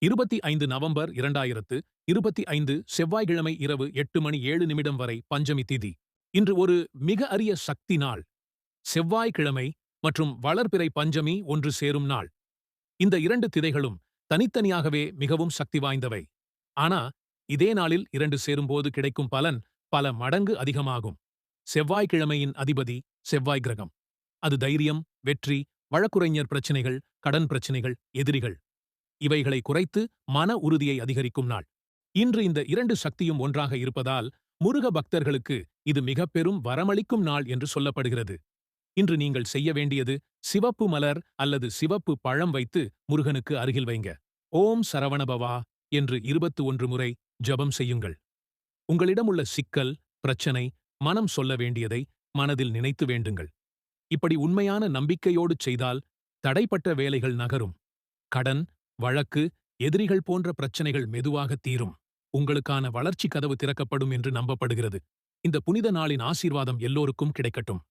25 November 2025 செவ்வாய்க்கிழமை இரவு 8:07 வரை பஞ்சமி திதி. இன்று ஒரு மிக அரிய சக்தி நாள். செவ்வாய்க்கிழமை மற்றும் வளர்பிறை பஞ்சமி ஒன்று சேரும் நாள். இந்த இரண்டு திதைகளும் தனித்தனியாகவே மிகவும் சக்தி வாய்ந்தவை. ஆனா, இதே நாளில் இரண்டு சேரும்போது கிடைக்கும் பலன் பல மடங்கு அதிகமாகும். செவ்வாய்க்கிழமையின் அதிபதி செவ்வாய் கிரகம். அது தைரியம், வெற்றி, வழக்குரைஞர் பிரச்சினைகள், கடன் பிரச்சினைகள், எதிரிகள் இவைகளை குறைத்து மன உறுதியை அதிகரிக்கும் நாள். இன்று இந்த இரண்டு சக்தியும் ஒன்றாக இருப்பதால் முருக பக்தர்களுக்கு இது மிக பெரும் வரமளிக்கும் நாள் என்று சொல்லப்படுகிறது. இன்று நீங்கள் செய்ய வேண்டியது சிவப்பு மலர் அல்லது சிவப்பு பழம் வைத்து முருகனுக்கு அருகில் வைங்க. ஓம் சரவணபவா என்று 21 முறை ஜபம் செய்யுங்கள். உங்களிடம் உள்ள சிக்கல், பிரச்சனை, மனம் சொல்ல வேண்டியதை மனதில் நினைத்து வேண்டுங்கள். இப்படி உண்மையான நம்பிக்கையோடு செய்தால் தடைப்பட்ட வேலைகள் நகரும். கடன், வழக்கு, எதிரிகள் போன்ற பிரச்சனைகள் மெதுவாக தீரும். உங்களுக்கான வளர்ச்சி கதவு திறக்கப்படும் என்று நம்பப்படுகிறது. இந்த புனித நாளின் ஆசீர்வாதம் எல்லோருக்கும் கிடைக்கட்டும்.